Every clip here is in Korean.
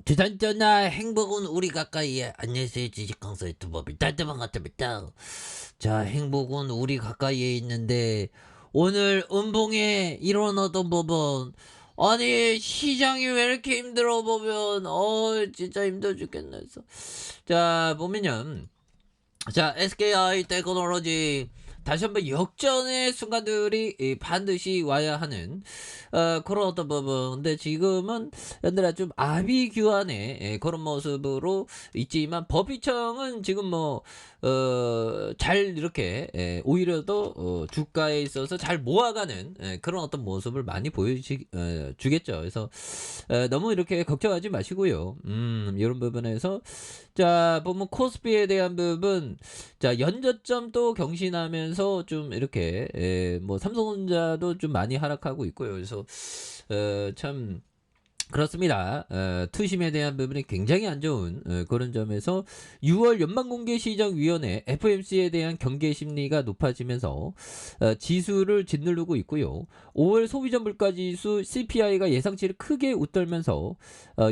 주단전나 행복은 우리 가까이에. 안녕하세요, 지식강사 유튜버비 딸때만 같습니다. 자, 행복은 우리 가까이에 있는데 오늘 음봉에 일어나던 법은, 아니 시장이 왜 이렇게 힘들어 보면 진짜 힘들어 죽겠네. 자, 보면요, 자, SKI 테크놀로지 다시 한번 역전의 순간들이 반드시 와야 하는 그런 어떤 부분. 근데 지금은 연달아 좀 아비규환의 그런 모습으로 있지만, 법위청은 지금 잘 이렇게 오히려 더 주가에 있어서 잘 모아가는 그런 어떤 모습을 많이 보여주겠죠. 그래서 너무 이렇게 걱정하지 마시고요. 이런 부분에서 자, 보면 코스피에 대한 부분, 자, 연저점도 경신하면서 좀 이렇게 삼성전자도 좀 많이 하락하고 있고요. 그래서 참 그렇습니다. 투심에 대한 부분이 굉장히 안 좋은 그런 점에서 6월 연방공개시장위원회 FOMC에 대한 경계 심리가 높아지면서 지수를 짓누르고 있고요. 5월 소비자 물가지수 CPI가 예상치를 크게 웃돌면서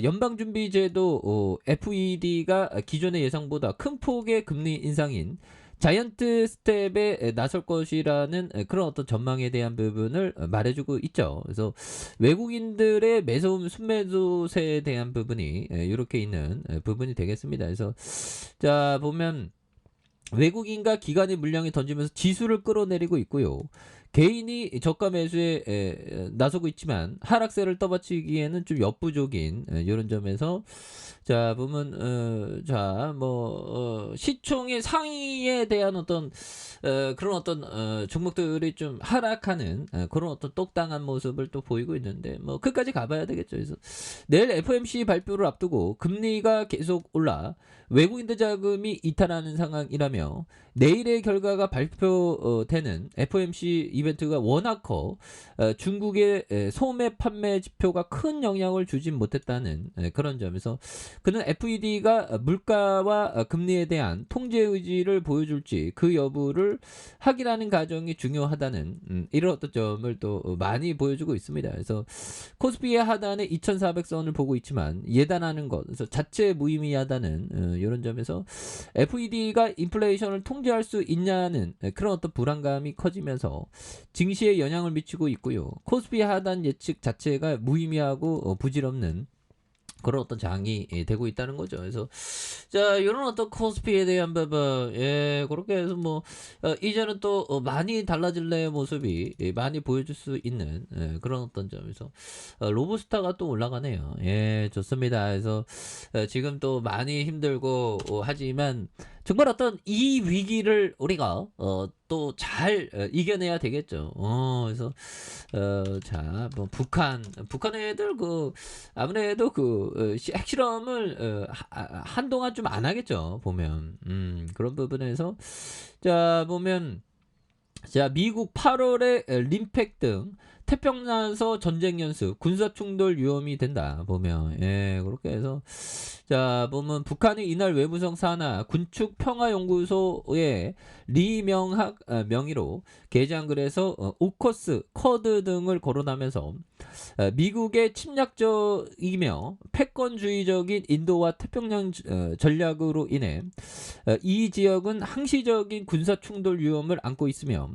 연방준비제도 FED가 기존의 예상보다 큰 폭의 금리 인상인 자이언트 스텝에 나설 것이라는 그런 어떤 전망에 대한 부분을 말해주고 있죠. 그래서 외국인들의 매수음 순매도세에 대한 부분이 이렇게 있는 부분이 되겠습니다. 그래서 자, 보면 외국인과 기관의 물량이 던지면서 지수를 끌어내리고 있고요. 개인이 저가 매수에 나서고 있지만 하락세를 떠받치기에는 좀 역부족인 이런 점에서, 자, 보면 시총의 상위에 대한 어떤 그런 어떤 종목들이 좀 하락하는 그런 어떤 똑당한 모습을 또 보이고 있는데, 끝까지 가봐야 되겠죠. 그래서 내일 FOMC 발표를 앞두고 금리가 계속 올라 외국인들 자금이 이탈하는 상황이라며, 내일의 결과가 발표되는 FOMC 이벤트가 워낙 커 중국의 소매 판매 지표가 큰 영향을 주진 못했다는 그런 점에서, 그는 FED가 물가와 금리에 대한 통제 의지를 보여줄지 그 여부를 확인하는 과정이 중요하다는 이런 어떤 점을 또 많이 보여주고 있습니다. 그래서 코스피의 하단에 2,400선을 보고 있지만 예단하는 것, 그래서 자체 무의미하다는 이런 점에서 FED가 인플레이션을 통제할 수 있냐는 그런 어떤 불안감이 커지면서 증시에 영향을 미치고 있고요. 코스피 하단 예측 자체가 무의미하고 부질없는 그런 어떤 장이 되고 있다는 거죠. 그래서 자, 이런 어떤 코스피에 대한 부분, 그렇게 해서 이제는 또 많이 달라질래 모습이 많이 보여줄 수 있는 그런 어떤 점에서 로브스타가 또 올라가네요. 좋습니다. 그래서 지금 또 많이 힘들고 하지만 정말 어떤 이 위기를 우리가 또 잘 이겨내야 되겠죠. 그래서 자, 북한 애들 아무래도 핵실험을 한동안 좀 안 하겠죠. 보면 그런 부분에서, 자, 보면, 자, 미국 8월에 림팩 등 태평양에서 전쟁 연습, 군사 충돌 위험이 된다. 보면 그렇게 해서, 자, 보면 북한이 이날 외무성 산하 군축 평화연구소에 리명학 명의로 게재한 글에서 오커스, 커드 등을 거론하면서 미국의 침략적이며 패권주의적인 인도와 태평양 전략으로 인해 이 지역은 항시적인 군사 충돌 위험을 안고 있으며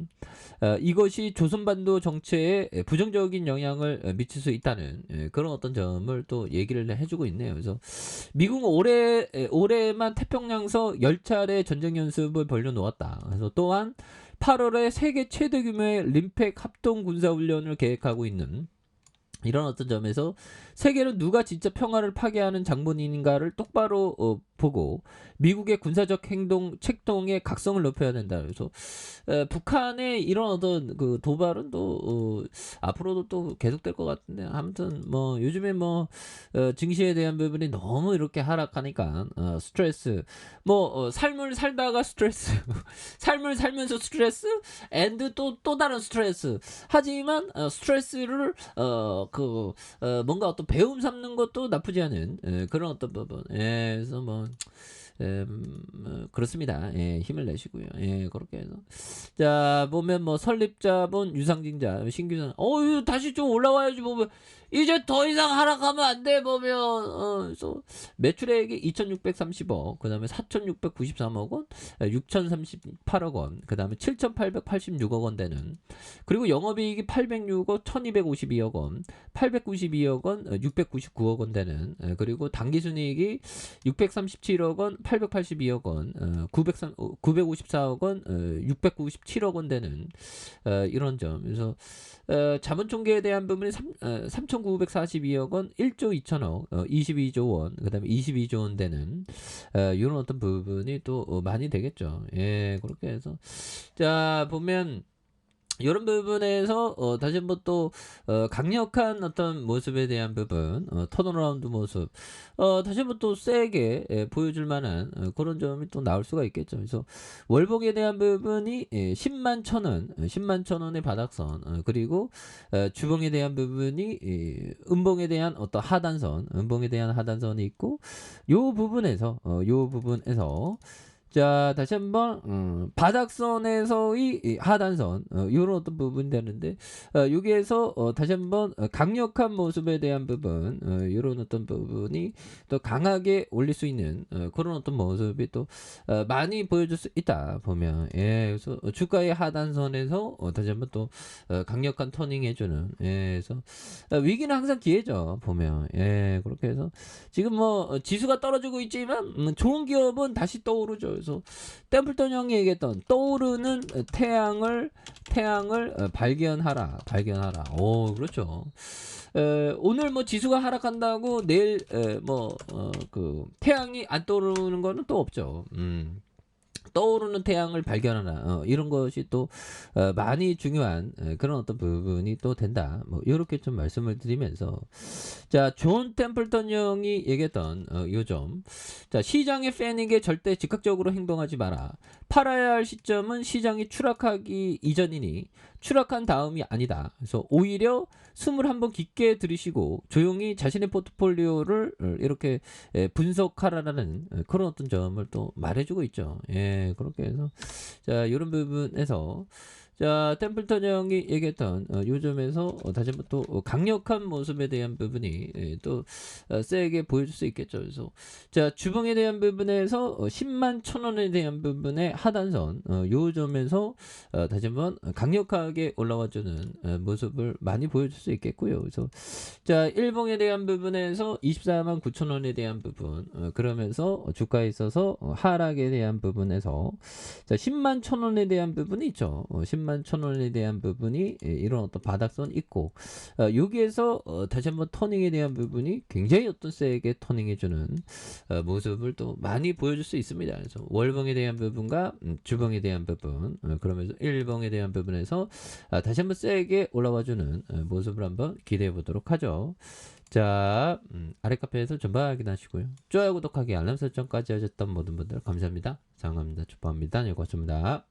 이것이 조선반도 정체에 부정적인 영향을 미칠 수 있다는 그런 어떤 점을 또 얘기를 해주고 있네요. 그래서 미국은 올해만 태평양서 10차례 전쟁 연습을 벌려놓았다. 그래서 또한 8월에 세계 최대 규모의 림팩 합동 군사훈련을 계획하고 있는 이런 어떤 점에서 세계는 누가 진짜 평화를 파괴하는 장본인인가를 똑바로 보고 미국의 군사적 행동 책동의 각성을 높여야 된다. 그래서 북한의 이런 어떤 그 도발은 또 앞으로도 또 계속될 것 같은데, 아무튼 요즘에 증시에 대한 부분이 너무 이렇게 하락하니까 스트레스, 삶을 살다가 스트레스 삶을 살면서 스트레스 앤드 또 다른 스트레스. 하지만 스트레스를 뭔가 어떤 배움 삼는 것도 나쁘지 않은 그런 어떤 부분. 그래서 그렇습니다. 예, 힘을 내시고요. 예, 그렇게 해서 자 보면 뭐 설립자본, 유상증자, 신규상 이거 다시 좀 올라와야지 보면 이제 더 이상 하락하면 안 돼 보면 그래서 매출액이 2,630억, 그다음에 4,693억 원, 6,038억 원, 그다음에 7,886억 원 되는, 그리고 영업이익이 806억, 1,252억 원, 892억 원, 699억 원 되는, 그리고 당기순이익이 637억 원, 882억 원, 954억 원, 697억 원 되는 이런 점. 그래서 자본총계에 대한 부분이 3,942억 원, 1조 2천억, 22조 원, 그다음에 22조 원 되는 이런 어떤 부분이 또 많이 되겠죠. 예, 그렇게 해서 자 보면 이런 부분에서 다시 한번 또 강력한 어떤 모습에 대한 부분, 턴어라운드 모습, 다시 한번 또 세게 보여줄 만한 그런 점이 또 나올 수가 있겠죠. 그래서 월봉에 대한 부분이 10만 1,000원, 10만 1,000원의 바닥선, 그리고 주봉에 대한 부분이 음봉에 대한 어떤 하단선, 음봉에 대한 하단선이 있고, 요 부분에서 자 다시 한번 바닥선에서의 이 하단선 요런 어떤 부분이 되는데 여기에서 다시 한번 강력한 모습에 대한 부분, 요런 어떤 부분이 또 강하게 올릴 수 있는 그런 어떤 모습이 또 많이 보여줄 수 있다 보면, 예, 그래서 주가의 하단선에서 다시 한번 또 강력한 터닝 해주는, 예, 그래서 위기는 항상 기회죠 보면. 예, 그렇게 해서 지금 뭐 지수가 떨어지고 있지만 좋은 기업은 다시 떠오르죠. 그래서 템플턴 형이 얘기했던 떠오르는 태양을 발견하라. 오, 그렇죠. 오늘 뭐 지수가 하락한다고 내일 그 태양이 안 떠오르는 거는 또 없죠. 떠오르는 태양을 발견하나, 이런 것이 또 많이 중요한 그런 어떤 부분이 또 된다. 뭐 이렇게 좀 말씀을 드리면서, 자 존 템플턴 형이 얘기했던 요점, 자 시장의 팬에게 절대 즉각적으로 행동하지 마라. 팔아야 할 시점은 시장이 추락하기 이전이니 추락한 다음이 아니다. 그래서 오히려 숨을 한번 깊게 들이쉬고 조용히 자신의 포트폴리오를 이렇게 분석하라는 그런 어떤 점을 또 말해주고 있죠. 예, 그렇게 해서 자 이런 부분에서 자 템플턴 형이 얘기했던 요점에서 다시 한번 또 강력한 모습에 대한 부분이 또 세게 보여줄 수 있겠죠. 그래서 자 주봉에 대한 부분에서 10만 1,000원에 대한 부분의 하단선 요점에서 다시 한번 강력하게 올라와주는 모습을 많이 보여줄 수 있겠고요. 그래서 자 일봉에 대한 부분에서 24만 9,000원에 대한 부분, 그러면서 주가에 있어서 하락에 대한 부분에서 자 10만 1,000원에 대한 부분이 있죠. 10만 1,000원에 대한 부분이 이런 어떤 바닥선 있고, 여기에서 다시 한번 터닝에 대한 부분이 굉장히 어떤 세게 터닝해주는 모습을 또 많이 보여줄 수 있습니다. 그래서 월봉에 대한 부분과 주봉에 대한 부분, 그러면서 일봉에 대한 부분에서 다시 한번 세게 올라와주는 모습을 한번 기대해 보도록 하죠. 자 아래 카페에서 전방 확인하시고요. 좋아요, 구독하기, 알람 설정까지 하셨던 모든 분들 감사합니다. 장갑니다. 축복합니다. 네, 고맙습니다.